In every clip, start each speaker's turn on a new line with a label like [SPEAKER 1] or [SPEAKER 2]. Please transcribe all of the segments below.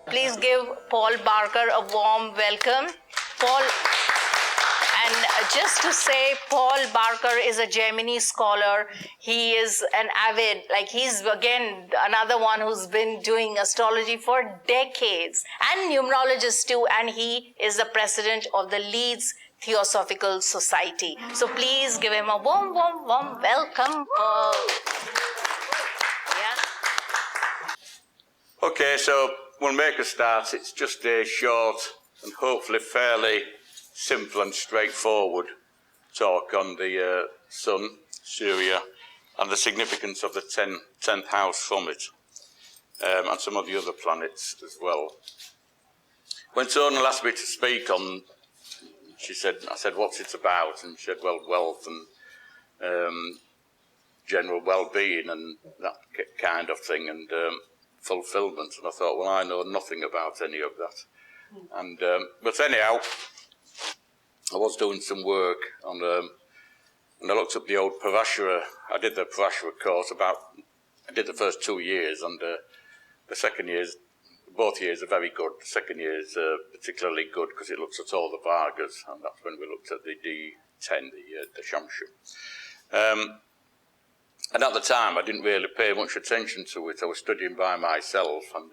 [SPEAKER 1] Please give Paul Barker a warm welcome. Paul, and just to say, Paul Barker is a Gemini scholar. He is an avid, he's again another one who's been doing astrology for decades, and numerologist too, and he is the president of the Leeds Theosophical Society. So please give him a warm welcome, Paul. Yeah.
[SPEAKER 2] Okay, so we'll make a start. It's just a short and hopefully fairly simple and straightforward talk on the Sun, Surya, and the significance of the 10th house from it, and some of the other planets as well. When Sonal asked me to speak on, I said, what's it about? And she said, well, wealth and general well-being and that kind of thing, and fulfillment. And I thought, well, I know nothing about any of that. And but anyhow, I was doing some work on, and I looked up the old Parashara. I did the Parashara course I did the first 2 years, and the second years, both years are very good. The second year is particularly good because it looks at all the Vargas, and that's when we looked at the D10, the Shamsha. And at the time, I didn't really pay much attention to it. I was studying by myself, and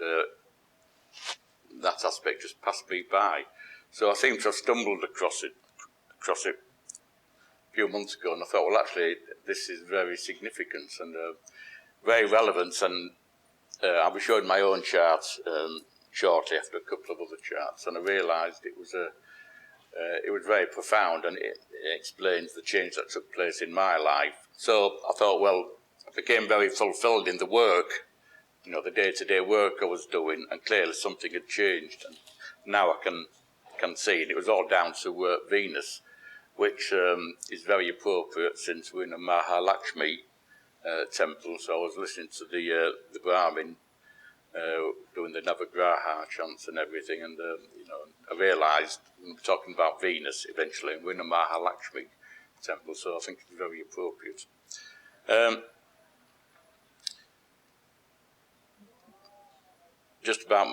[SPEAKER 2] that aspect just passed me by. So I seem to have stumbled across it a few months ago, and I thought, well, actually, this is very significant and very relevant. And I'll be showing my own charts shortly after a couple of other charts, and I realised it was very profound, and it explains the change that took place in my life. So I thought, well, I became very fulfilled in the work, the day-to-day work I was doing, and clearly something had changed, and now I can see it. It was all down to Venus, which is very appropriate since we're in a Mahalakshmi temple. So I was listening to the Brahmin doing the Navagraha chants and everything, and I realised we were talking about Venus eventually, and we're in a Mahalakshmi temple, so I think it's very appropriate. Just about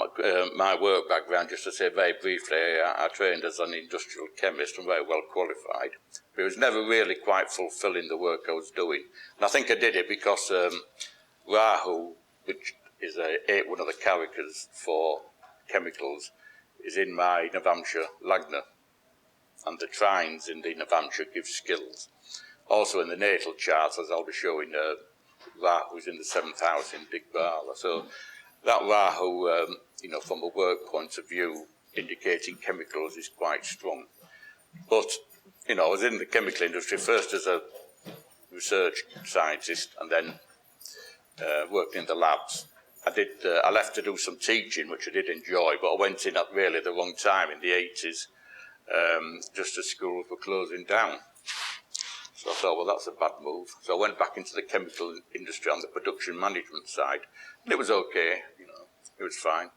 [SPEAKER 2] my work background, just to say very briefly, I trained as an industrial chemist and very well qualified, but it was never really quite fulfilling the work I was doing. And I think I did it because Rahu, which is one of the characters for chemicals, is in my Navamsha Lagna, and the trines in the Navamsha give skills. Also in the natal charts, as I'll be showing, Rahu is in the 7th house in Digbala. So that Rahu, from a work point of view, indicating chemicals is quite strong. But, I was in the chemical industry first as a research scientist, and then worked in the labs. I left to do some teaching, which I did enjoy, but I went in at really the wrong time in the 80s, just as schools were closing down. So I thought, well, that's a bad move. So I went back into the chemical industry on the production management side, and it was okay, it was fine.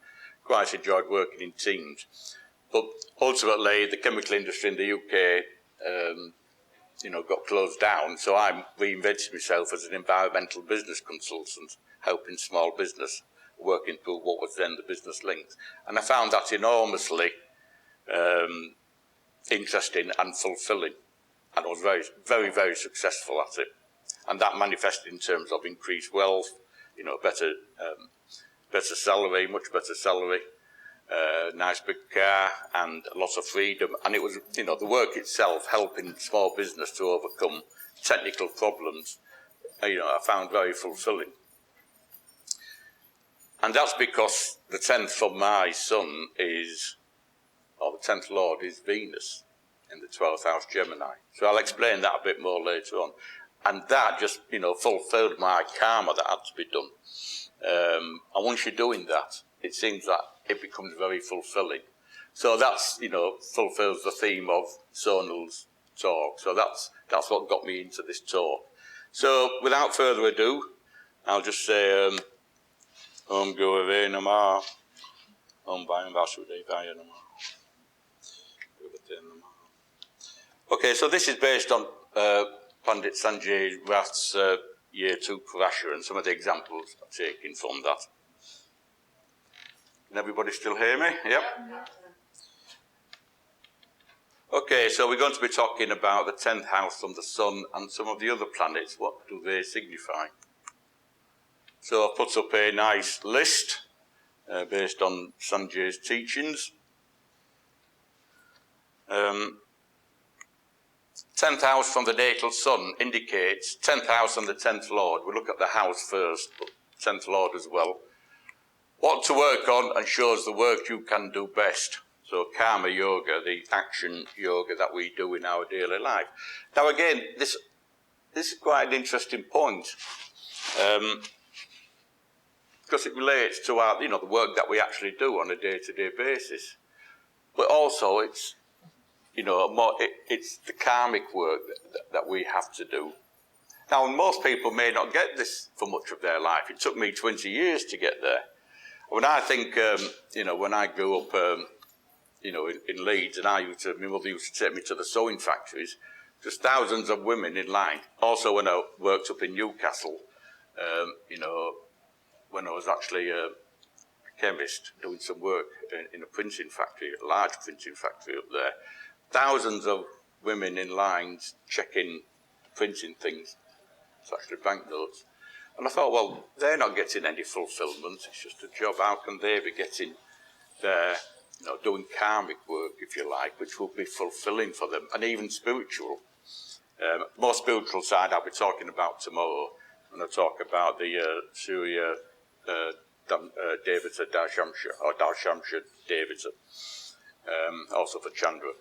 [SPEAKER 2] Quite enjoyed working in teams. But ultimately, the chemical industry in the UK, got closed down, so I reinvented myself as an environmental business consultant, helping small business, working through what was then the business links. And I found that enormously interesting and fulfilling. And I was very, very, very successful at it. And that manifested in terms of increased wealth, better salary, much better salary, nice big car, and lots of freedom. And it was, the work itself helping small business to overcome technical problems, I found very fulfilling. And that's because the 10th from my Sun the 10th Lord is Venus in the 12th house Gemini. So I'll explain that a bit more later on. And that just, fulfilled my karma that had to be done. And once you're doing that, it seems that it becomes very fulfilling. So that's, fulfills the theme of Sonal's talk. So that's what got me into this talk. So without further ado, I'll just say, Om Gurave Namah, Om Bhayam Vasudevaya Namah. Okay, so this is based on Pandit Sanjay Rath's Year 2 Parashara, and some of the examples are taken from that. Can everybody still hear me? Yep. Okay, so we're going to be talking about the 10th house from the sun and some of the other planets. What do they signify? So I've put up a nice list based on Sanjay's teachings. 10th house from the natal sun indicates 10th house and the 10th lord. We'll look at the house first, but 10th lord as well. What to work on and shows the work you can do best. So karma yoga, the action yoga that we do in our daily life. Now again, this is quite an interesting point. Because it relates to our, the work that we actually do on a day-to-day basis. But also it's, it's the karmic work that we have to do. Now, most people may not get this for much of their life. It took me 20 years to get there. When I think, when I grew up, in Leeds, and my mother used to take me to the sewing factories, just thousands of women in line. Also, when I worked up in Newcastle, when I was actually a chemist doing some work in a printing factory, a large printing factory up there, thousands of women in lines checking printing things. It's actually banknotes. And I thought, well, they're not getting any fulfillment. It's just a job. How can they be getting their, doing karmic work, if you like, which will be fulfilling for them, and even spiritual. More spiritual side I'll be talking about tomorrow when I talk about the Surya Devata Darshamsha, or Darshamsha Devata, also for Chandra.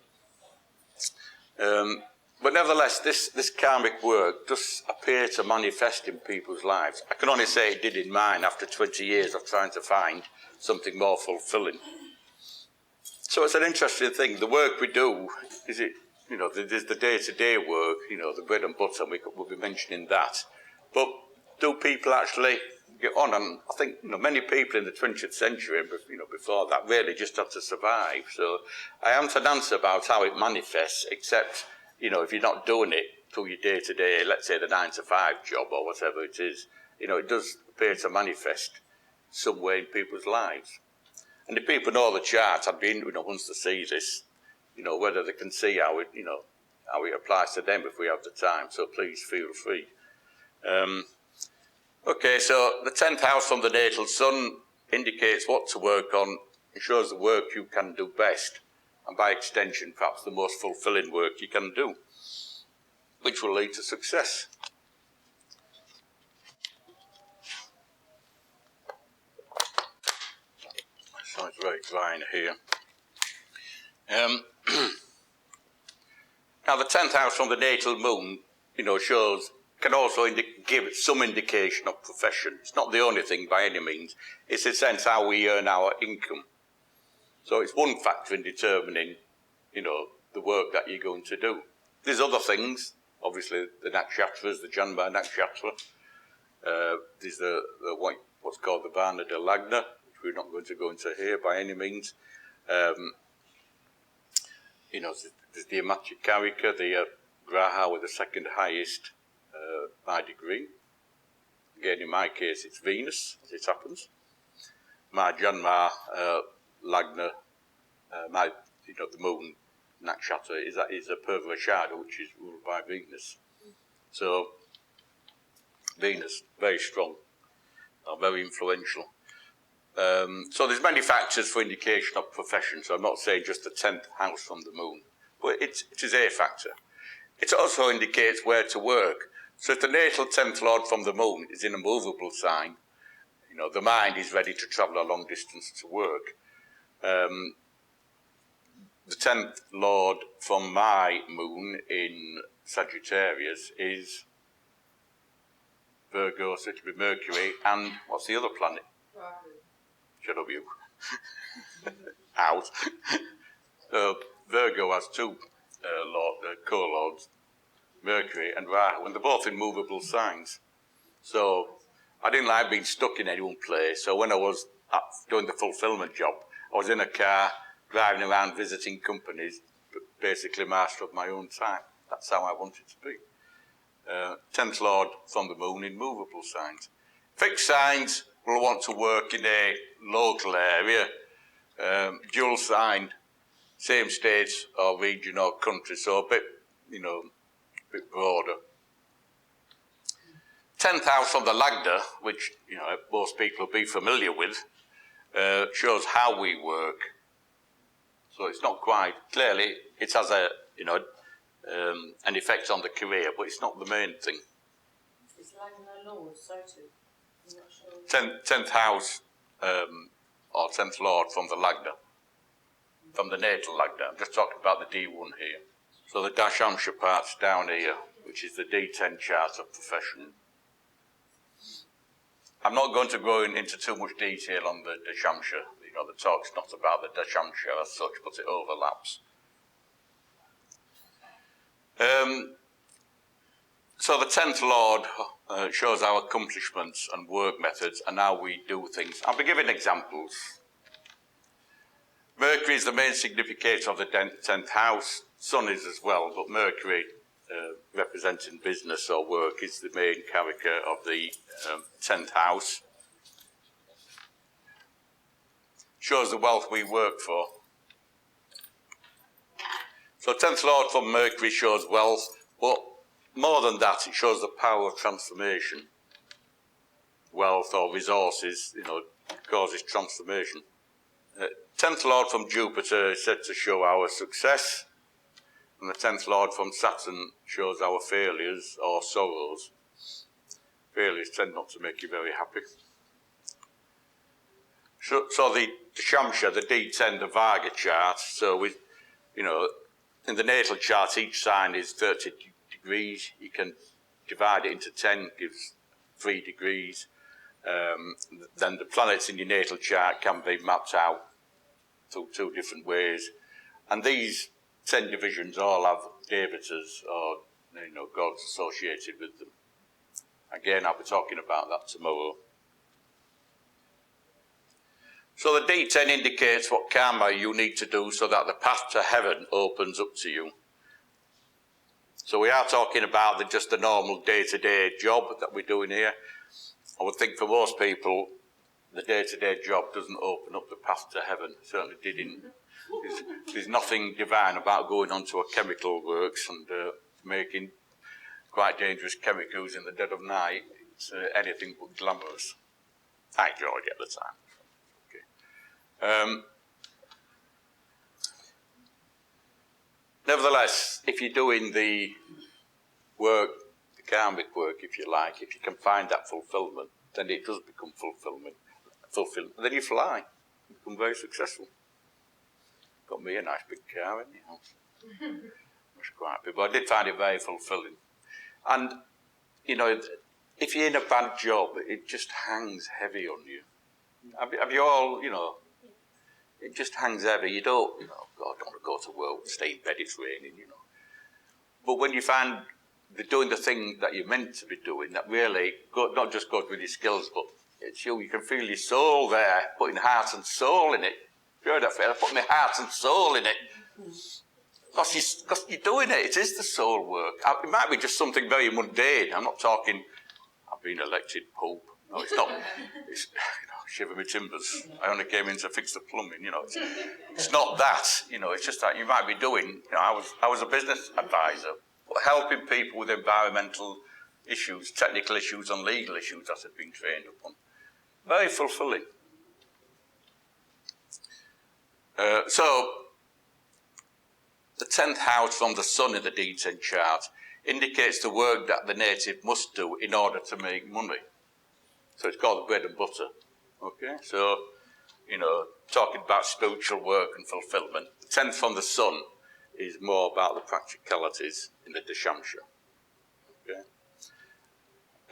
[SPEAKER 2] But nevertheless, this karmic work does appear to manifest in people's lives. I can only say it did in mine after 20 years of trying to find something more fulfilling. So it's an interesting thing. The work we do, there's the day-to-day work, the bread and butter, we'll be mentioning that. But do people actually get on? And I think, many people in the 20th century, before that, really just had to survive. So I haven't an answer about how it manifests, except, if you're not doing it through your day-to-day, let's say the 9-to-5 job or whatever it is, it does appear to manifest some way in people's lives. And if people know the chart, I'd be wants to see this, whether they can see how it applies to them if we have the time. So please feel free. Okay, so the 10th house from the natal sun indicates what to work on. It shows the work you can do best, and by extension, perhaps the most fulfilling work you can do, which will lead to success. So it's very dry in here. Now, the 10th house from the natal moon, can also give some indication of profession. It's not the only thing by any means. It's in a sense how we earn our income. So it's one factor in determining, the work that you're going to do. There's other things, obviously the nakshatras, the Janma nakshatra. There's what's called the Varna de Lagna, which we're not going to go into here by any means. There's the Karika, the Graha with the second highest by degree. Again, in my case, it's Venus, as it happens. My Janma Lagna, the moon nakshatra is a Purvashada, which is ruled by Venus. So Venus, very strong, very influential. So there's many factors for indication of profession. So I'm not saying just the 10th house from the moon, but it is a factor. It also indicates where to work. So if the natal 10th lord from the moon is in a movable sign, the mind is ready to travel a long distance to work. The 10th lord from my moon in Sagittarius is Virgo, so it'll be Mercury, and what's the other planet? Shut up, you. Out. Virgo has two co-lords, Mercury and Rahu, and they're both in movable signs. So I didn't like being stuck in any one place. So when I was doing the fulfillment job, I was in a car, driving around visiting companies, basically master of my own time. That's how I wanted to be. 10th lord from the moon in movable signs. Fixed signs will want to work in a local area, dual sign, same state or region or country, so a bit, a bit broader. 10th house on the Lagda, which most people will be familiar with, shows how we work. So it's not quite clearly. It has a an effect on the career, but it's not the main thing.
[SPEAKER 3] It's Lagna Lord, so too. I'm not sure.
[SPEAKER 2] 10th house or 10th Lord from the Lagda, from the natal Lagda. I'm just talking about the D1 here. So the Dashamsha part's down here, which is the D10 chart of profession. I'm not going to go into too much detail on the Dashamsha. The talk's not about the Dashamsha as such, but it overlaps. So the 10th Lord shows our accomplishments and work methods and how we do things. I'll be giving examples. Mercury is the main significator of the 10th house. Sun is as well, but Mercury, representing business or work, is the main character of the 10th house. Shows the wealth we work for. So 10th Lord from Mercury shows wealth, but more than that, it shows the power of transformation. Wealth or resources, causes transformation. 10th Lord from Jupiter is said to show our success, and the 10th Lord from Saturn shows our failures or sorrows. Failures tend not to make you very happy. So the Shamsha, the D10, the Varga chart, so in the natal chart, each sign is 30 degrees. You can divide it into 10, gives 3 degrees. Then the planets in your natal chart can be mapped out through 2 different ways. And these 10 divisions all have devatas or gods associated with them. Again, I'll be talking about that tomorrow. So the D10 indicates what karma you need to do so that the path to heaven opens up to you. So we are talking about just the normal day-to-day job that we're doing here. I would think for most people, the day-to-day job doesn't open up the path to heaven. It certainly didn't. There's nothing divine about going onto a chemical works and making quite dangerous chemicals in the dead of night. It's anything but glamorous. I enjoyed it at the time. Nevertheless, if you're doing the work, the karmic work, if you like, if you can find that fulfillment, then it does become fulfillment. Then you fly. You become very successful. Got me a nice big car, isn't it? I was quite happy, but I did find it very fulfilling. And, if you're in a bad job, it just hangs heavy on you. Have you all, it just hangs heavy. You don't, God, I don't want to go to work, stay in bed, it's raining, But when you find doing the thing that you're meant to be doing, that really, not just goes with your skills, but it's you can feel your soul there, putting heart and soul in it. You heard that phrase, putting my heart and soul in it. Because you're doing it, it is the soul work. It might be just something very mundane. I'm not talking, I've been elected Pope. No, it's not. It's, shiver my timbers. I only came in to fix the plumbing, It's not that, it's just that you might be doing, I was a business advisor, helping people with environmental issues, technical issues and legal issues that I've been trained upon. Very fulfilling. So, the 10th house from the sun in the D10 chart indicates the work that the native must do in order to make money. So it's called bread and butter. Okay, so, talking about spiritual work and fulfillment. The 10th from the sun is more about the practicalities in the Dashamsha. Okay.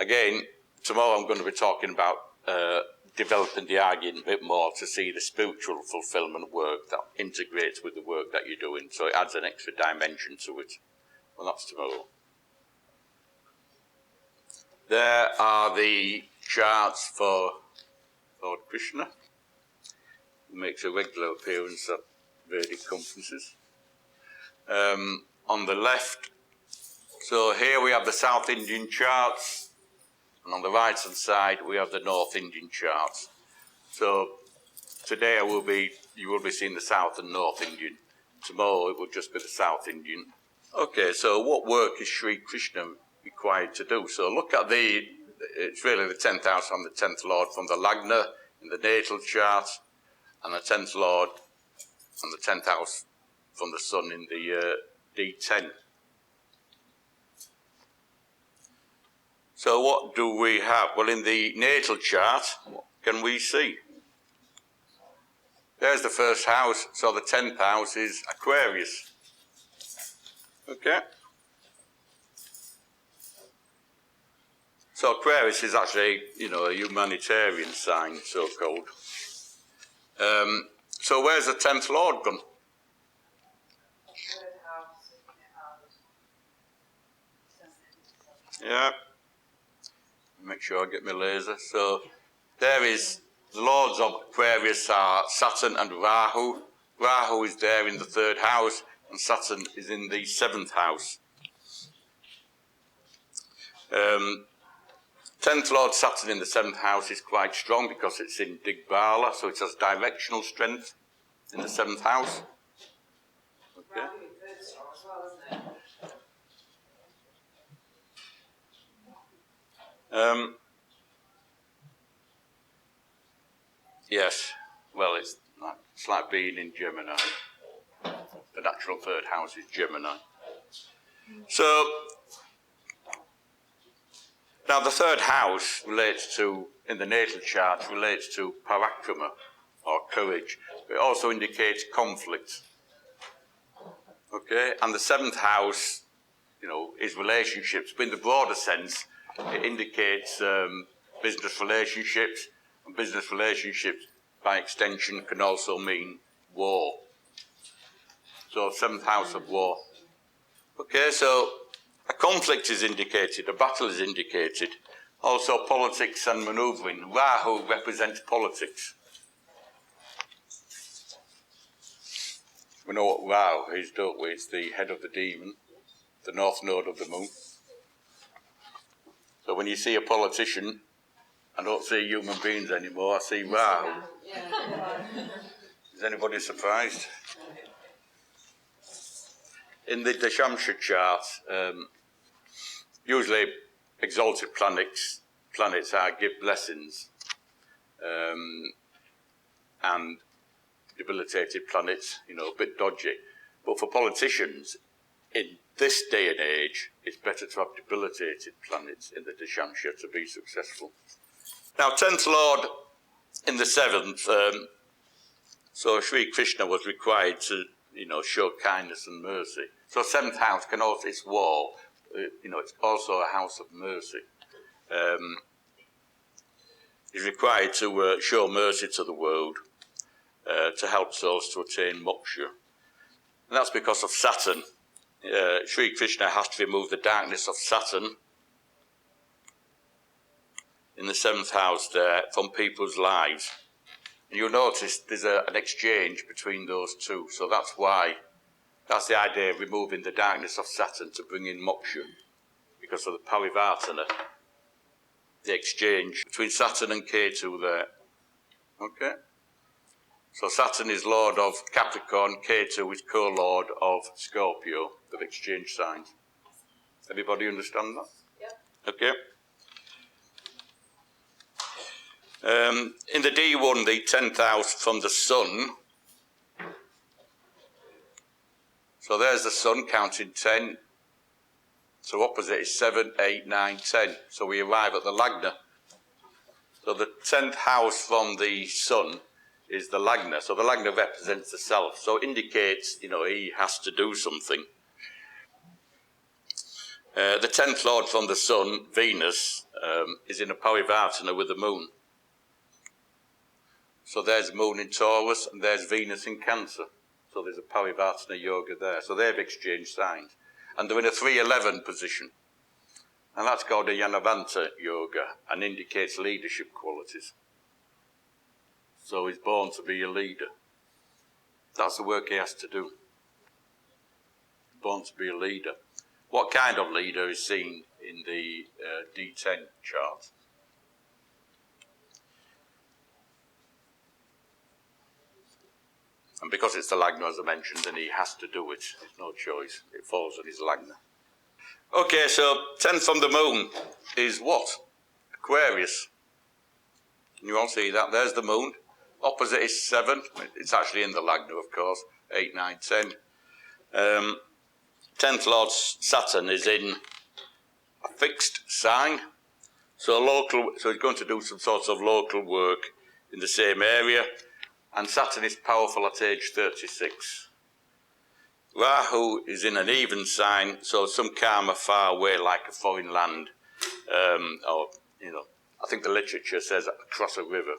[SPEAKER 2] Again, tomorrow I'm going to be talking about developing the argument a bit more to see the spiritual fulfillment work that integrates with the work that you're doing. So it adds an extra dimension to it. Well, that's tomorrow. There are the charts for Lord Krishna, who makes a regular appearance at Vedic conferences. On the left, so here we have the South Indian charts, and on the right hand side we have the North Indian charts. So today you will be seeing the South and North Indian. Tomorrow it will just be the South Indian. Okay, so what work is Sri Krishna required to do? So look at it's really the 10th house from the 10th Lord from the Lagna in the natal chart, and the 10th Lord and the 10th house from the Sun in the D10. So what do we have? Well, in the natal chart, what can we see? There's the first house, so the 10th house is Aquarius. Okay? So Aquarius is actually, a humanitarian sign, so-called. So where's the 10th Lord gone? Yeah. Make sure I get my laser. So there is, the lords of Aquarius are Saturn and Rahu. Rahu is there in the 3rd house, and Saturn is in the 7th house. 10th Lord Saturn in the 7th house is quite strong because it's in Digbala, so it has directional strength in the 7th house. Okay. Yes, well, it's like being in Gemini. The natural 3rd house is Gemini. So, now the 3rd house relates to, in the natal chart, relates to parakrama, or courage. It also indicates conflict. Okay, and the 7th house, is relationships. But in the broader sense, it indicates business relationships, and business relationships, by extension, can also mean war. So 7th house of war. Okay, so a conflict is indicated, a battle is indicated. Also politics and manoeuvring. Rahu represents politics. We know what Rahu is, don't we? It's the head of the demon, the north node of the moon. So when you see a politician, I don't see human beings anymore, I see Rahu. Is anybody surprised? In the Dashamsha chart, usually exalted planets are give blessings, and debilitated planets, a bit dodgy. But for politicians, in this day and age, it's better to have debilitated planets in the Dashamsha to be successful. Now, 10th Lord in the 7th, so Sri Krishna was required to, show kindness and mercy. So 7th house can also, it's war, it's also a house of mercy. He's required to show mercy to the world, to help souls to attain moksha. And that's because of Saturn. Sri Krishna has to remove the darkness of Saturn in the 7th house there from people's lives. And you'll notice there's an exchange between those two. So that's the idea of removing the darkness of Saturn to bring in moksha. Because of the parivartana, the exchange between Saturn and Ketu there. Okay? So Saturn is Lord of Capricorn, Ketu is co-Lord of Scorpio, of exchange signs. Everybody understand that? Yep. Okay. In the D1, the 10th house from the Sun. So there's the Sun counting 10. So opposite is 7, 8, 9, 10. So we arrive at the Lagna. So the 10th house from the Sun is the Lagna. So the Lagna represents the self. So it indicates, he has to do something. The 10th Lord from the Sun, Venus, is in a parivartana with the Moon. So there's Moon in Taurus and there's Venus in Cancer. So there's a parivartana yoga there. So they've exchanged signs. And they're in a 311 position. And that's called a Yanavanta yoga and indicates leadership qualities. So he's born to be a leader. That's the work he has to do. Born to be a leader. What kind of leader is seen in the D10 chart? And because it's the Lagna, as I mentioned, then he has to do it. There's no choice. It falls on his Lagna. Okay, so 10th from the moon is what? Aquarius. You all see that? There's the moon. Opposite is 7. It's actually in the Lagna, of course. 8, 9, 10. 10th Lord Saturn is in a fixed sign. So he's going to do some sorts of local work in the same area. And Saturn is powerful at age 36. Rahu is in an even sign, so some karma far away, like a foreign land, or, I think the literature says across a river.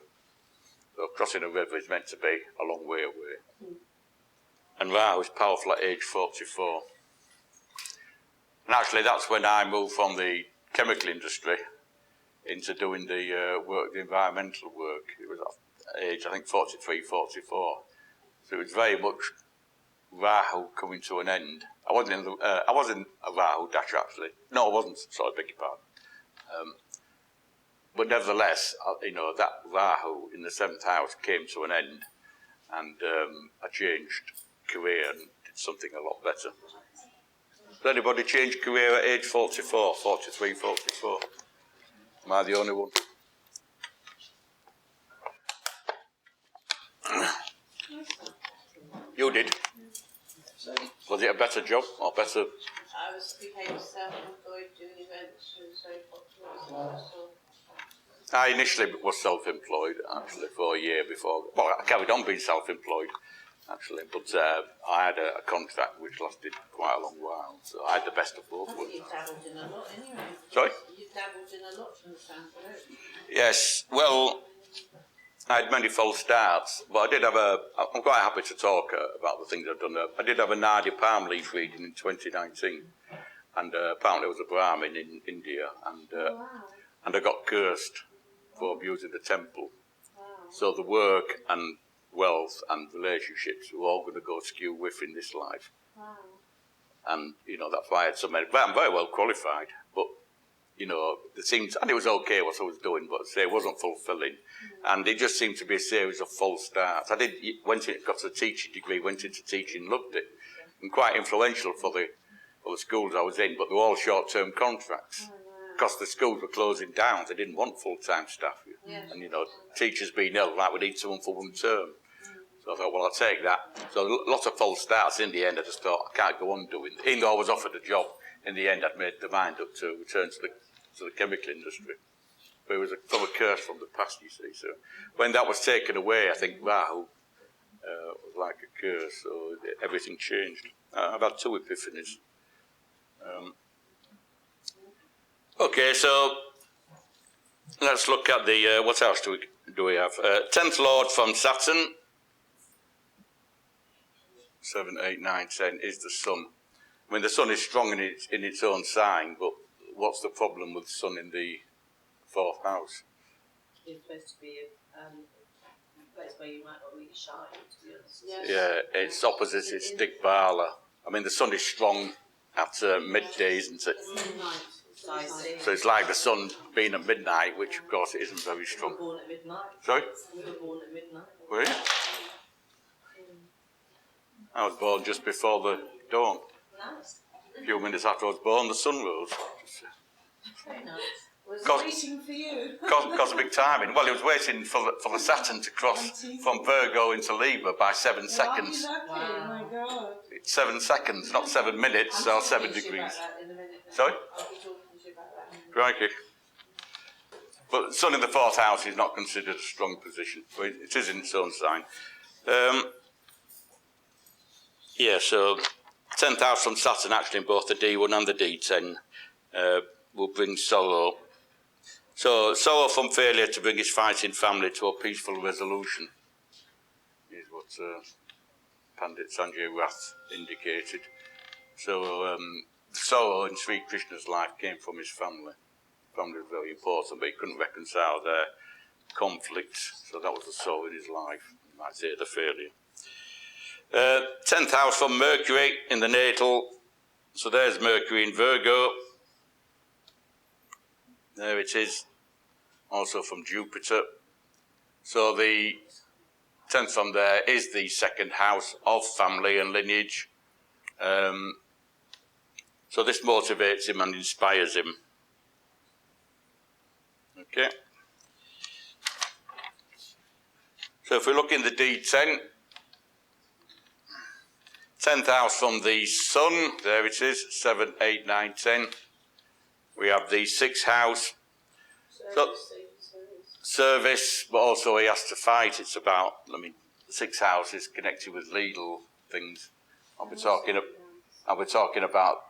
[SPEAKER 2] So crossing a river is meant to be a long way away. And Rahu is powerful at age 44. And actually that's when I moved from the chemical industry into doing the work, the environmental work. It was at age, I think, 43, 44. So it was very much Rahu coming to an end. I was in a Rahu dash actually. No, I wasn't. Sorry, beg your pardon. But nevertheless, that Rahu in the 7th house came to an end, and I changed career and did something a lot better. Did anybody change career at age 44, 43, 44? Am I the only one? You did. Was it a better job or better?
[SPEAKER 3] I became self-employed doing events and so forth.
[SPEAKER 2] I initially was self-employed, actually, for a year before. Well, I carried on being self-employed, actually, but I had a contract which lasted quite a long while, so I had the best of both worlds.
[SPEAKER 3] You dabbled in a lot anyway.
[SPEAKER 2] Sorry?
[SPEAKER 3] You dabbled in a lot from the sound of it.
[SPEAKER 2] Yes, well, I had many false starts, but I'm quite happy to talk about the things I've done. I did have a Nadi palm leaf reading in 2019, and apparently it was a Brahmin in India, and I got cursed for abusing the temple.
[SPEAKER 3] Wow.
[SPEAKER 2] So the work and wealth and relationships were all going to go skew with in this life.
[SPEAKER 3] Wow.
[SPEAKER 2] And, that's why I had so many, but I'm very well qualified, but, it seems, and it was okay what I was doing, but it wasn't fulfilling. And it just seemed to be a series of false starts. I got a teaching degree, went into teaching, loved it, and quite influential for the schools I was in, but they were all short-term contracts. Because the schools were closing down, they didn't want full-time staff.
[SPEAKER 3] Yes.
[SPEAKER 2] And, teachers being ill, we need someone for one term. So I thought, well, I'll take that. So a lot of false starts in the end. I just thought, I can't go on doing it. Even though I was offered a job, in the end I'd made the mind up to return to the chemical industry. But it was from a curse from the past, you see. So when that was taken away, I think Rahu was like a curse, so everything changed. I've had 2 epiphanies. Okay, so let's look at the, what else do we have? 10th Lord from Saturn, 7, 8, 9, 10 is the Sun. I mean, the Sun is strong in its own sign, but what's the problem with the Sun in the 4th house?
[SPEAKER 3] It's supposed to be a place where you might not really shine, to be honest.
[SPEAKER 2] Yes. Yeah, its opposite is Digbala. I mean, the Sun is strong at midday, isn't it?
[SPEAKER 3] Midnight.
[SPEAKER 2] So it's like the Sun being at midnight, which of course it isn't very strong.
[SPEAKER 3] You were born at midnight.
[SPEAKER 2] Sorry?
[SPEAKER 3] You were born at midnight.
[SPEAKER 2] Were you? I was born just before the dawn.
[SPEAKER 3] Nice.
[SPEAKER 2] A few minutes after I was born, the sun rose.
[SPEAKER 3] Very nice. Was
[SPEAKER 2] Cause-
[SPEAKER 3] waiting for you.
[SPEAKER 2] Caused a big timing. Well, it was waiting for the Saturn to cross from Virgo into Libra by 7 seconds.
[SPEAKER 3] Wow.
[SPEAKER 4] Oh my God.
[SPEAKER 2] It's 7 seconds, not 7 minutes or 7 degrees. Sorry?
[SPEAKER 3] I'll be talking to you about that in a minute.
[SPEAKER 2] Crikey. But Sun in the 4th house is not considered a strong position, but it is in its own sign. So 10th house from Saturn, actually, in both the D1 and the D10, will bring sorrow. So sorrow from failure to bring his fighting family to a peaceful resolution is what Pandit Sanjay Rath indicated. So the sorrow in Sri Krishna's life came from his family. Family was very important, but he couldn't reconcile their conflicts. So that was the sorrow in his life. You might say the failure. 10th house from Mercury in the natal. So there's Mercury in Virgo. There it is. Also from Jupiter. So the 10th from there is the second house of family and lineage. So this motivates him and inspires him. Okay. So if we look in the D10, 10th house from the sun, there it is, 7, 8, 9, 10. We have the 6th house. Service, but also he has to fight. It's about, I mean, the 6th house is connected with legal things. I'll be talking about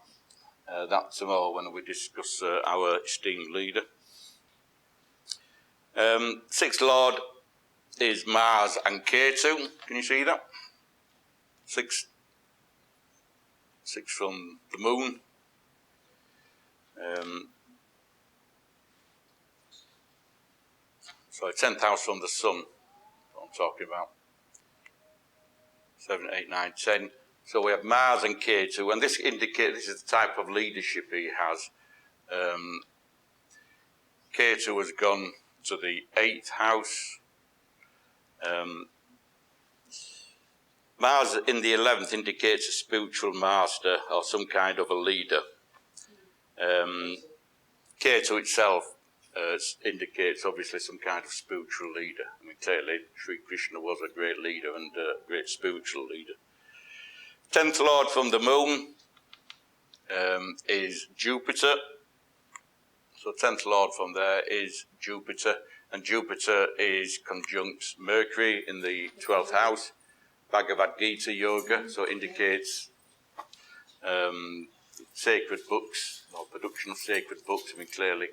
[SPEAKER 2] that tomorrow when we discuss our esteemed leader. 6th Lord is Mars and Ketu. Can you see that? 6 from the moon. Sorry, 10th house from the sun. What I'm talking about. 7, 8, 9, 10. So we have Mars and Ketu, and this indicates this is the type of leadership he has. Ketu has gone to the 8th house. Mars in the 11th indicates a spiritual master or some kind of a leader. Ketu itself indicates obviously some kind of spiritual leader. I mean, clearly Sri Krishna was a great leader and a great spiritual leader. 10th Lord from the moon is Jupiter. So 10th Lord from there is Jupiter, and Jupiter is conjunct Mercury in the 12th house. Bhagavad Gita yoga, so it indicates sacred books, or production of sacred books. I mean, clearly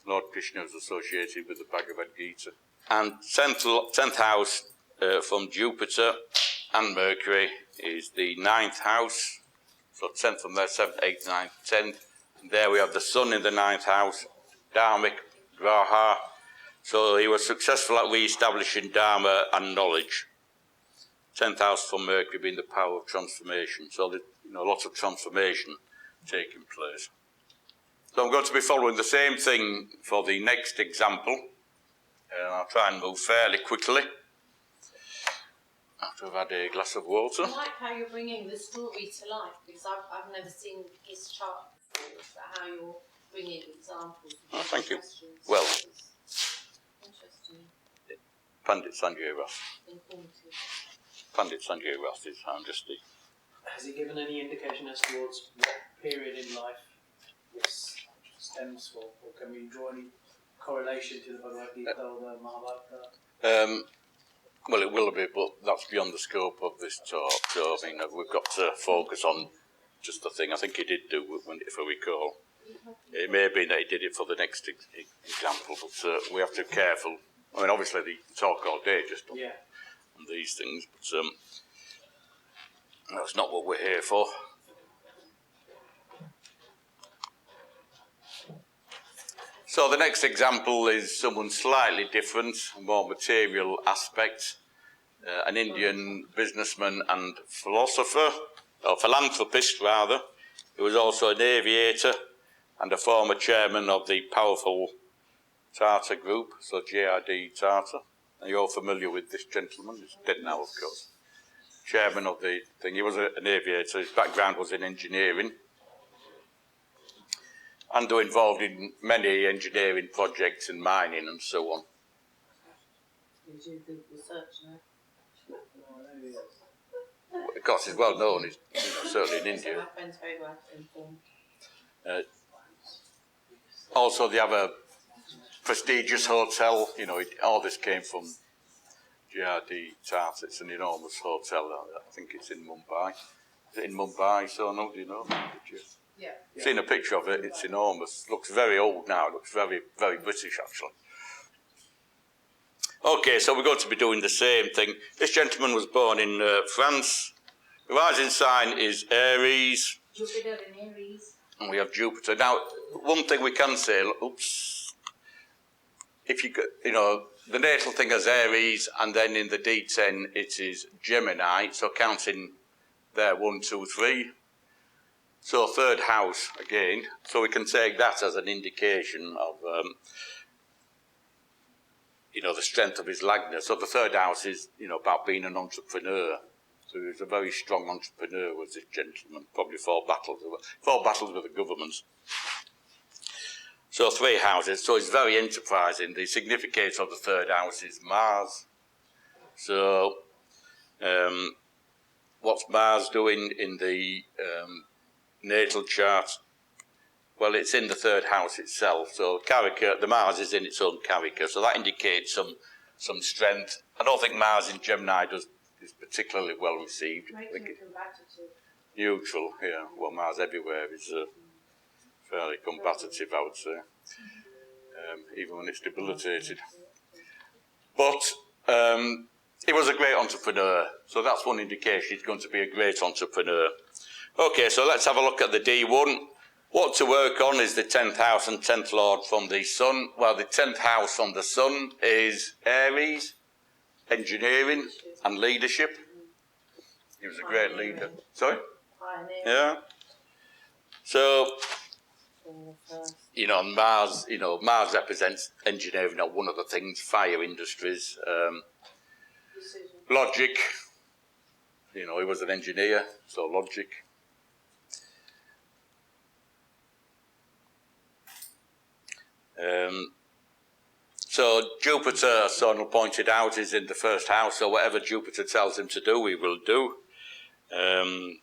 [SPEAKER 2] Lord Krishna is associated with the Bhagavad Gita. And 10th house from Jupiter and Mercury is the 9th house. So 10th from there, 7th, 8th, 9th, 10th. And there we have the sun in the 9th house, Dharmic, Graha. So he was successful at re-establishing Dharma and knowledge. 10th house from Mercury being the power of transformation. So there's lots of transformation taking place. So I'm going to be following the same thing for the next example. I'll try and move fairly quickly after I've had a glass of water.
[SPEAKER 3] I like how you're bringing the story to life, because I've never seen his chart before, so how you're bringing examples of
[SPEAKER 2] Thank you.
[SPEAKER 3] questions.
[SPEAKER 2] Well,
[SPEAKER 3] interesting.
[SPEAKER 2] Pandit Sanjay Ras.
[SPEAKER 3] Informative.
[SPEAKER 2] Pandit Sanjay Ras is, I'm just the...
[SPEAKER 4] Has he given any indication as towards what period in life this stems for, or can we draw any correlation to the Bhagavad Gita or the Mahabharata?
[SPEAKER 2] Well, it will be, but that's beyond the scope of this talk. So, I mean, we've got to focus on just the thing I think he did do, if I recall. It may have been that he did it for the next example, but we have to be careful. I mean, obviously, they talk all day just on these things, but that's not what we're here for. So the next example is someone slightly different, a more material aspect, an Indian businessman and philosopher, or philanthropist rather, who was also an aviator and a former chairman of the powerful Tata Group, so JRD Tata. Are you all familiar with this gentleman? He's dead now, of course. Chairman of the thing. He was an aviator. His background was in engineering. And were involved in many engineering projects and mining and so on.
[SPEAKER 3] You do good research now.
[SPEAKER 2] Of course, he's well known. He's certainly in India.
[SPEAKER 3] My friend's very well informed.
[SPEAKER 2] Also, they have a prestigious hotel. All this came from JRD Tata. It's an enormous hotel. I think it's in Mumbai. Is it in Mumbai, Sonal? Do you know?
[SPEAKER 3] Yeah.
[SPEAKER 2] Seen a picture of it. It's enormous. Looks very old now. Looks very, very British, actually. Okay, so we're going to be doing the same thing. This gentleman was born in France. The rising sign is Aries.
[SPEAKER 3] Jupiter in Aries.
[SPEAKER 2] And we have Jupiter. Now, one thing we can say, if the natal thing has Aries, and then in the D10 it is Gemini, so counting there 1, 2, 3. So 3rd house again, so we can take that as an indication of the strength of his Lagna. So the third house is, about being an entrepreneur. So he was a very strong entrepreneur, was this gentleman. Probably fought battles with the governments. So 3 houses. So it's very enterprising. The significance of the third house is Mars. So what's Mars doing in the natal chart? Well, it's in the third house itself. So the Mars is in its own character. So that indicates some strength. I don't think Mars in Gemini is particularly well received. Neutral, yeah. Well, Mars everywhere is fairly combative, I would say, even when it's debilitated. But he was a great entrepreneur. So that's one indication he's going to be a great entrepreneur. Okay, so let's have a look at the D1. What to work on is the 10th house and 10th lord from the sun. Well, the 10th house from the sun is Aries, engineering and leadership. He was a great leader. Sorry? Yeah. So, Mars, Mars represents engineering, or one of the things, fire industries, logic. He was an engineer, so logic. So Jupiter, Sonal pointed out, is in the first house, so whatever Jupiter tells him to do, he will do.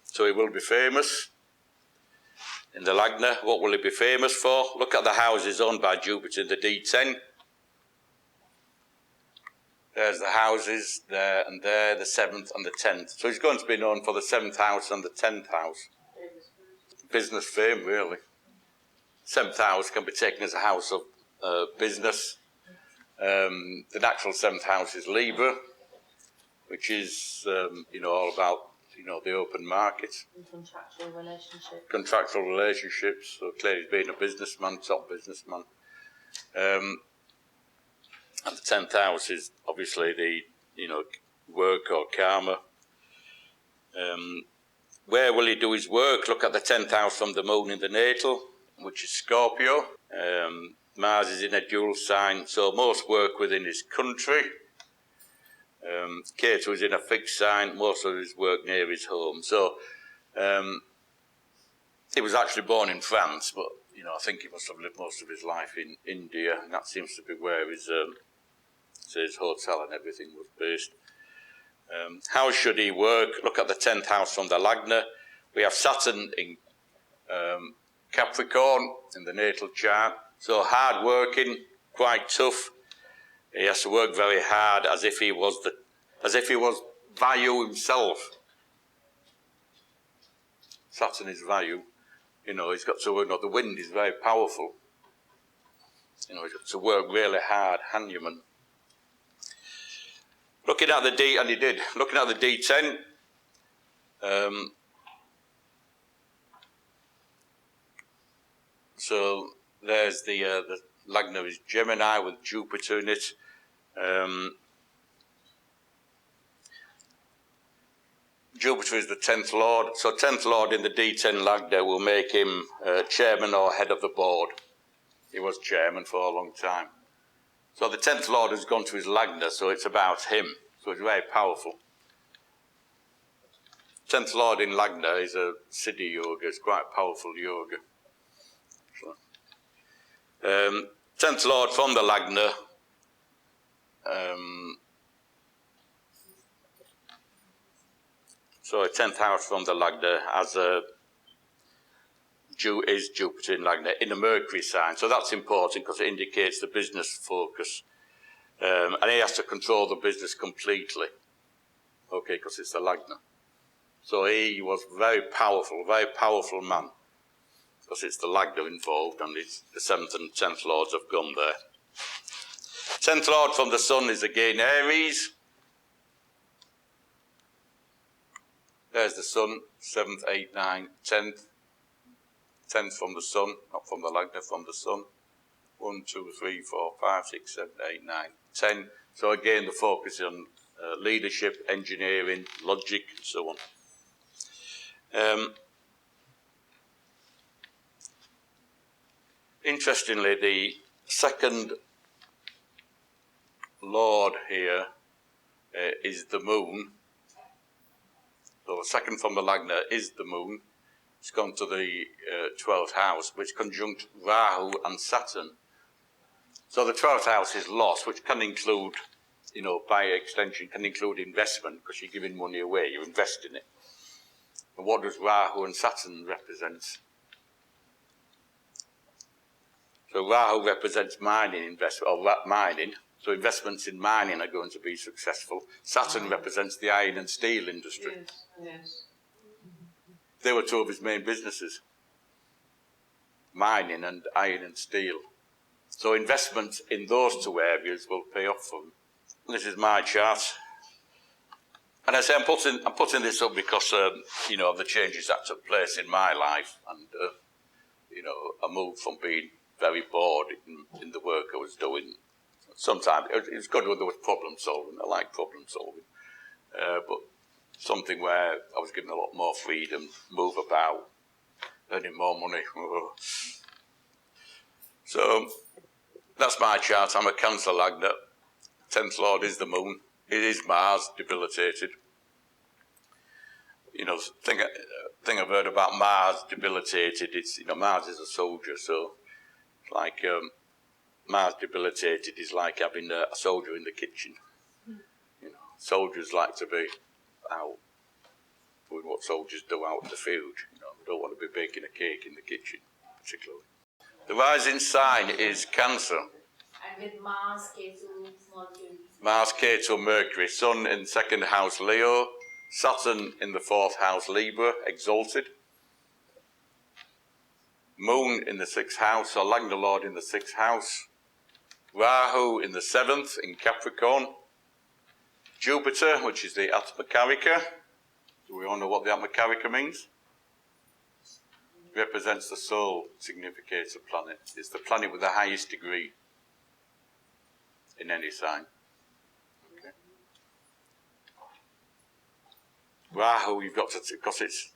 [SPEAKER 2] So he will be famous in the Lagna. What will he be famous for? Look at the houses owned by Jupiter in the D10. There's the houses there and there, the 7th and the 10th. So he's going to be known for the 7th house and the 10th house. Business fame, really. 7th house can be taken as a house of business. The natural 7th house is Libra, which is, all about, the open market. And contractual relationships. So clearly being a businessman, top businessman. And the 10th house is obviously the, work or karma. Where will he do his work? Look at the 10th house from the moon in the natal, which is Scorpio. Mars is in a dual sign, so most work within his country. Ketu is in a fixed sign, most of his work near his home. So he was actually born in France, but I think he must have lived most of his life in India, and that seems to be where his hotel and everything was based. How should he work? Look at the 10th house from the Lagna. We have Saturn in Capricorn in the natal chart. So hard working, quite tough. He has to work very hard as if he was Vayu himself. Saturn is Vayu. He's got to work. The wind is very powerful. He's got to work really hard, Hanuman. Looking at the D10. So there's the Lagna is Gemini with Jupiter in it. Jupiter is the 10th lord. So 10th lord in the D10 Lagna will make him chairman or head of the board. He was chairman for a long time. So the 10th lord has gone to his Lagna, so it's about him. So it's very powerful. 10th lord in Lagna is a Siddhi yoga. It's quite powerful yoga. 10th lord from the Lagna. So a 10th house from the Lagna is Jupiter in Lagna in a Mercury sign. So that's important because it indicates the business focus. And he has to control the business completely. Okay, because it's the Lagna. So he was very powerful man. Because it's the Lagna involved and the 7th and 10th lords have gone there. 10th lord from the sun is again Aries. There's the sun, 7th, 8th, 9th, 10th. 10th from the sun, not from the Lagna, from the sun. 1, 2, 3, 4, 5, 6, 7, 8, 9, 10. So again, the focus on leadership, engineering, logic, and so on. Interestingly, the second lord here is the moon. So the second from the Lagna is the moon. It's gone to the 12th house, which conjunct Rahu and Saturn. So the 12th house is loss, which can include, by extension, can include investment, because you're giving money away, you're investing it. And what does Rahu and Saturn represent? So Rahu represents mining, mining. So investments in mining are going to be successful. Saturn represents the iron and steel industry.
[SPEAKER 3] Yes.
[SPEAKER 2] They were two of his main businesses, mining and iron and steel. So investment in those two areas will pay off for him. This is my chart. And I say I'm putting this up because, of the changes that took place in my life. And, I moved from being very bored in the work I was doing. Sometimes it was good when there was problem solving. I like problem solving. But something where I was given a lot more freedom, move about, earning more money. So that's my chart. I'm a Cancer Lagna. 10th Lord is the moon. It is Mars, debilitated. Thing I've heard about Mars debilitated, it's, Mars is a soldier, so like Mars debilitated is like having a soldier in the kitchen. Soldiers like to be out doing what soldiers do out in the field. They don't want to be baking a cake in the kitchen, particularly. The rising sign is Cancer.
[SPEAKER 3] And with Mars, Ketu, Mercury.
[SPEAKER 2] Mars, Ketu, Mercury. Sun in 2nd house, Leo. Saturn in the 4th house, Libra, exalted. Moon in the 6th house, or Lagna Lord in the 6th house. Rahu in the 7th, in Capricorn. Jupiter, which is the Atmakarika. Do we all know what the Atmakarika means? It represents the soul significator planet. It's the planet with the highest degree in any sign. Okay. Rahu, you've got to, because it's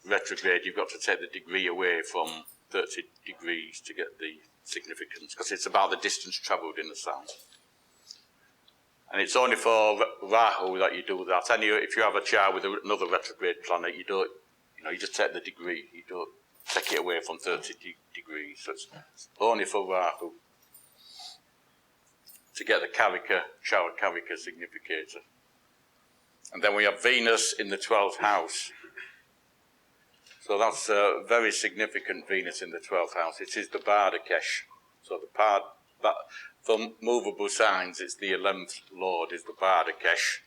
[SPEAKER 2] retrograde, you've got to take the degree away from 30 degrees to get the significance, because it's about the distance travelled in the sign. And it's only for Rahu that you do that. And if you have a chart with another retrograde planet, you don't, you just take the degree. You don't take it away from 30 degrees. So it's only for Rahu to get the Karika significator. And then we have Venus in the 12th house. So that's a very significant Venus in the 12th house. It is the Bhardakesh. So for movable signs, it's the 11th Lord is the Bhardakesh,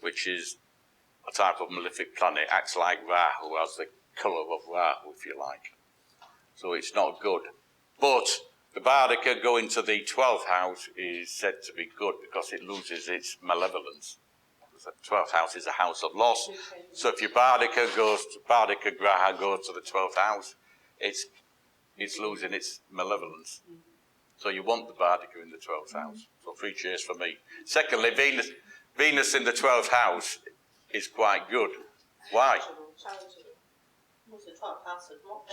[SPEAKER 2] which is a type of malefic planet, acts like Rahu, has the colour of Rahu, if you like. So it's not good. But the Bhardaka going to the 12th house is said to be good because it loses its malevolence. The 12th house is a house of loss. So if your Bhardaka Graha goes to the 12th house, it's losing its malevolence. So you want the Bhardaka in the 12th house. So 3 cheers for me. Secondly, Venus in the 12th house is quite good. Why?
[SPEAKER 3] What's the 12th house of what?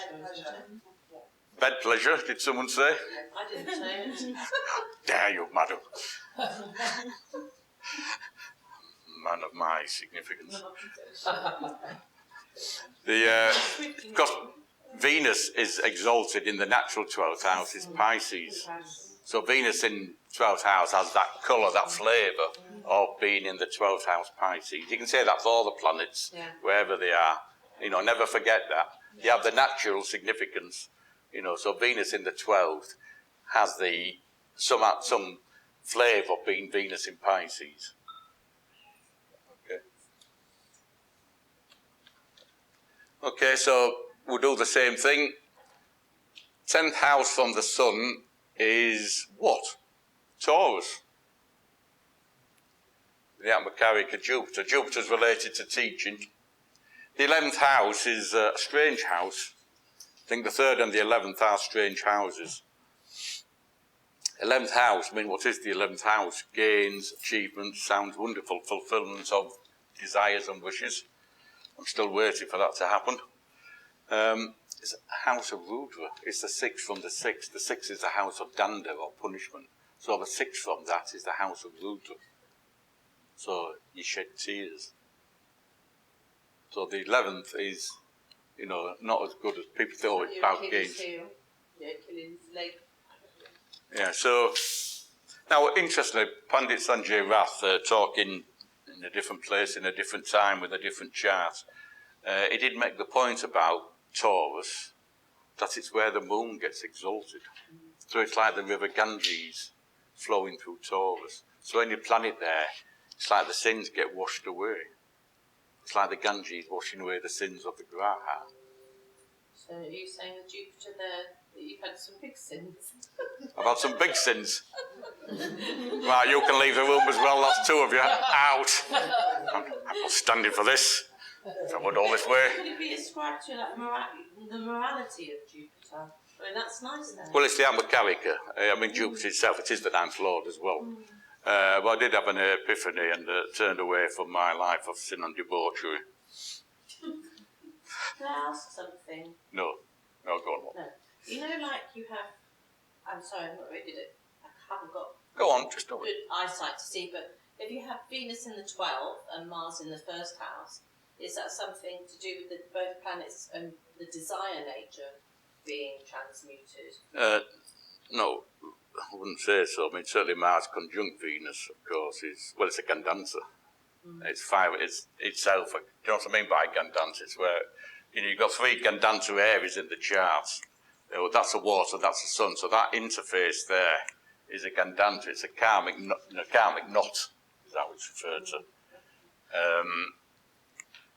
[SPEAKER 2] Bed pleasure, did someone say?
[SPEAKER 3] I didn't say it.
[SPEAKER 2] Dare you, madam. Man of my significance. Because Venus is exalted in the natural 12th house, is Pisces. So Venus in 12th house has that colour, that flavour of being in the 12th house Pisces. You can say that for all the planets, wherever they are. Never forget that. You have the natural significance. So Venus in the 12th has some flavour of being Venus in Pisces. Okay, so we'll do the same thing. 10th house from the sun is what? Taurus. The Atmakarika Jupiter. Jupiter's related to teaching. The 11th house is a strange house. I think the 3rd and the 11th are strange houses. 11th house, what is the 11th house? Gains, achievements, sounds wonderful, fulfillment of desires and wishes. I'm still waiting for that to happen. It's a house of Rudra. It's the 6th from the 6th. The 6th is a house of danda, or punishment. So the 6th from that is the house of Rudra. So you shed tears. So the 11th is, you know, not as good as people thought about games.
[SPEAKER 3] Yeah, Achilles' leg.
[SPEAKER 2] Yeah, so now interestingly, Pandit Sanjay Rath talking in a different place, in a different time, with a different chart, he did make the point about Taurus, that it's where the moon gets exalted. So it's like the river Ganges flowing through Taurus. So when you planet there, it's like the sins get washed away. It's like the Ganges washing away the sins of the Graha.
[SPEAKER 3] So are you saying with Jupiter there that you've had some big sins?
[SPEAKER 2] I've had some big sins. Right, you can leave the room as well, that's 2 of you. Out. I'm not standing for this. If I went all this way.
[SPEAKER 3] Could it be ascribed to like the morality of Jupiter? I mean, that's nice then.
[SPEAKER 2] Well, it's the Amakarika. I mean, Jupiter itself, it is the 9th Lord as well. But I did have an epiphany and turned away from my life of sin and debauchery.
[SPEAKER 3] Can I ask something?
[SPEAKER 2] No, go on.
[SPEAKER 3] No. You know, like you have, I'm sorry, I'm not ready to, I haven't got
[SPEAKER 2] Go on, just do it.
[SPEAKER 3] good eyesight to see, but if you have Venus in the 12th and Mars in the 1st house, is that something to do with both planets and the desire nature being transmuted?
[SPEAKER 2] No, I wouldn't say so. I mean, certainly Mars conjunct Venus, of course, is, well, it's a Gandhansa. It's 5, it's itself. Do you know what I mean by Gandhansa? It's where, you know, you've got 3 Gandhansa areas in the charts. You know, that's the water, that's the sun. So that interface there is a Gandhansa. It's a karmic knot, is how it's referred to.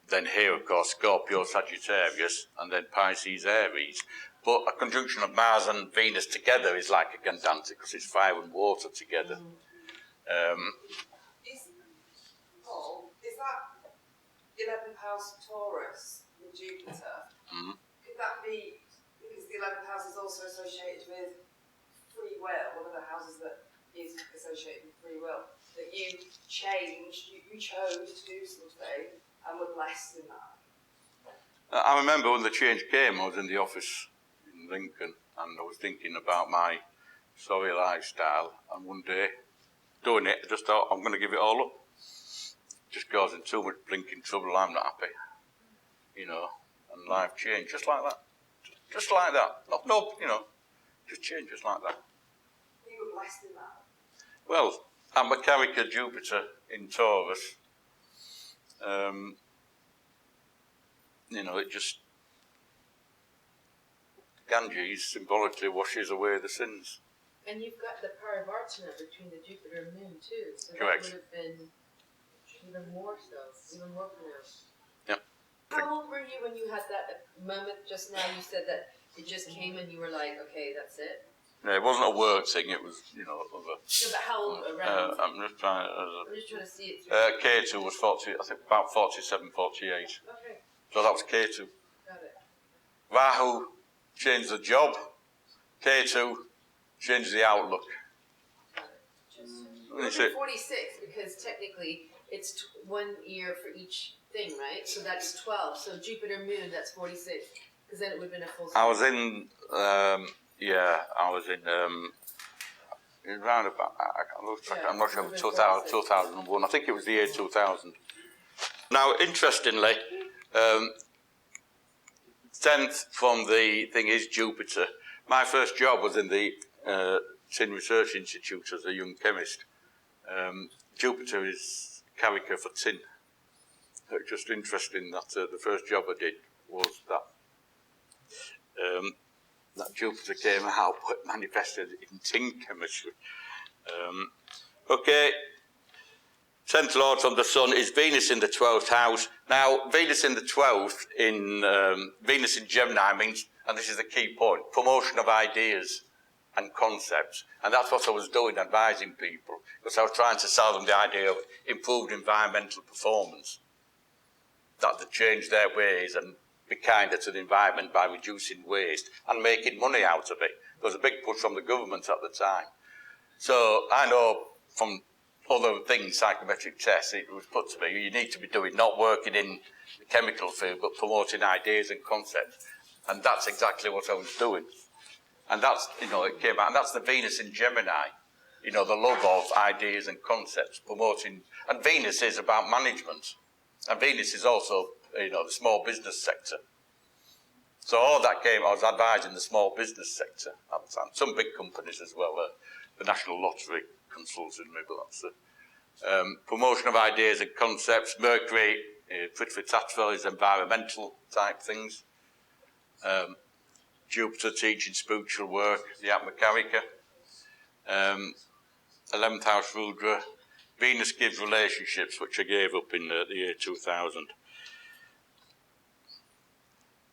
[SPEAKER 2] Then here, of course, Scorpio, Sagittarius, and then Pisces, Aries. But a conjunction of Mars and Venus together is like a Gandhansa because it's fire and water together.
[SPEAKER 5] Is that 11th house Taurus with Jupiter? Could that be because the 11th house is also associated with free will, one of the houses that is associated with free will, that you changed, you chose to do something and were blessed in that?
[SPEAKER 2] I remember when the change came, I was in the office in Lincoln and I was thinking about my sorry lifestyle, and one day, doing it, I just thought, I'm going to give it all up. Just causing too much blinking trouble, I'm not happy. You know, and life changed just like that. Just like that. No, you know, just change just like that.
[SPEAKER 5] You were blessed in that?
[SPEAKER 2] Well, I'm a Amakarika Jupiter in Taurus. You know, it just, Ganges symbolically washes away the sins.
[SPEAKER 6] And you've got the Parivartana between the Jupiter and Moon too, so
[SPEAKER 2] Correct.
[SPEAKER 6] that would have been even more so, even more pronounced.
[SPEAKER 2] Yep.
[SPEAKER 6] How old were you when you had that moment just now? You said that it just came and you were like, okay, that's it.
[SPEAKER 2] No, it wasn't a work thing, it was, you know, other.
[SPEAKER 6] No, but how old around?
[SPEAKER 2] I'm just trying
[SPEAKER 6] I'm just trying to see it through.
[SPEAKER 2] K2 was 40, I think about 47, 48.
[SPEAKER 6] Okay,
[SPEAKER 2] So that was K2.
[SPEAKER 6] got it.
[SPEAKER 2] Rahu changed the job. K2 changed the outlook.
[SPEAKER 6] Got it.
[SPEAKER 2] And
[SPEAKER 6] Just,
[SPEAKER 2] it's
[SPEAKER 6] 46 because technically it's 1 year for each thing, right? So that's 12. So Jupiter, Moon, that's 46. Because then it would have been a full.
[SPEAKER 2] I was in, around about, I'm not sure, 2001. I think it was the year 2000. Now, interestingly, 10th from the thing is Jupiter. My first job was in the Tin Research Institute as a young chemist. Jupiter is Karika for tin. It's just interesting that the first job I did was that that Jupiter came out but manifested in tin chemistry. Okay, 10th Lord from the Sun is Venus in the 12th house. Now, Venus in the 12th, Venus in Gemini means, and this is the key point, promotion of ideas and concepts. And that's what I was doing, advising people, because I was trying to sell them the idea of improved environmental performance, that they change their ways and be kinder to the environment by reducing waste and making money out of it. There was a big push from the government at the time. So I know from other things, psychometric tests, it was put to me, you need to be doing, not working in the chemical field, but promoting ideas and concepts. And that's exactly what I was doing. And that's, you know, it came out, and that's the Venus in Gemini. the love of ideas and concepts, promoting, and Venus is about management, and Venus is also, the small business sector. So all that came, I was advising the small business sector at the time, some big companies as well, the National Lottery consulted me, but that's promotion of ideas and concepts. Mercury, Prithvi Tattva is environmental type things. Jupiter teaching spiritual work, the Atmakarika. 11th house Rudra. Venus gives relationships, which I gave up in the year 2000.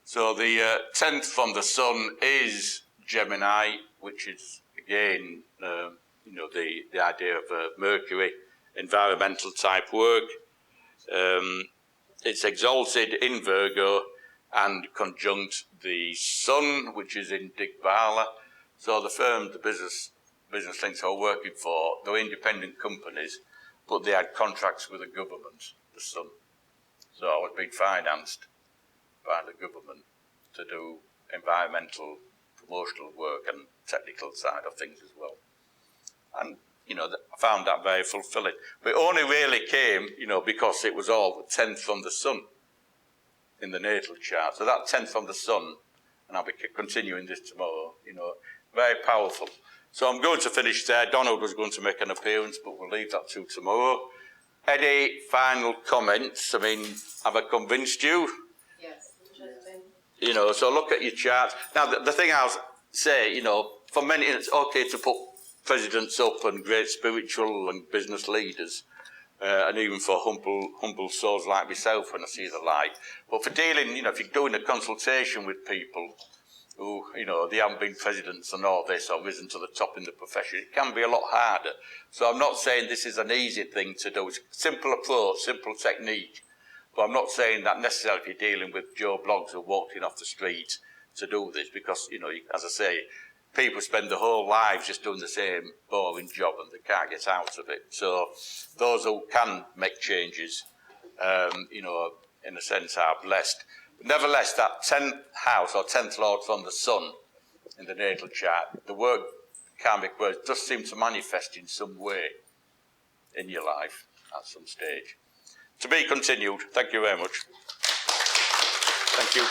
[SPEAKER 2] So the 10th from the Sun is Gemini, which is again, the idea of Mercury, environmental type work. It's exalted in Virgo and conjunct the Sun, which is in Digbala. So the firm, the business links I was working for, they were independent companies, but they had contracts with the government, the Sun. So I was being financed by the government to do environmental, promotional work and technical side of things as well. And, I found that very fulfilling. But it only really came, because it was all the 10th from the Sun in the natal chart. So that 10th from the Sun, and I'll be continuing this tomorrow, very powerful. So I'm going to finish there. Donald was going to make an appearance, but we'll leave that to tomorrow. Any final comments? I mean, have I convinced you?
[SPEAKER 6] Yes.
[SPEAKER 3] Interesting.
[SPEAKER 2] So look at your charts. Now, the thing I'll say, for many, it's okay to put presidents up and great spiritual and business leaders, and even for humble souls like myself when I see the light. But for dealing, if you're doing a consultation with people who, they haven't been presidents and all this or risen to the top in the profession, it can be a lot harder. So I'm not saying this is an easy thing to do. It's a simple approach, simple technique. But I'm not saying that necessarily if you're dealing with Joe Bloggs who walked in off the street to do this, because, as I say, people spend their whole lives just doing the same boring job and they can't get out of it. So those who can make changes, in a sense, are blessed. But nevertheless, that 10th house or 10th lord from the Sun in the natal chart, the word karmic words does seem to manifest in some way in your life at some stage. To be continued. Thank you very much. Thank you.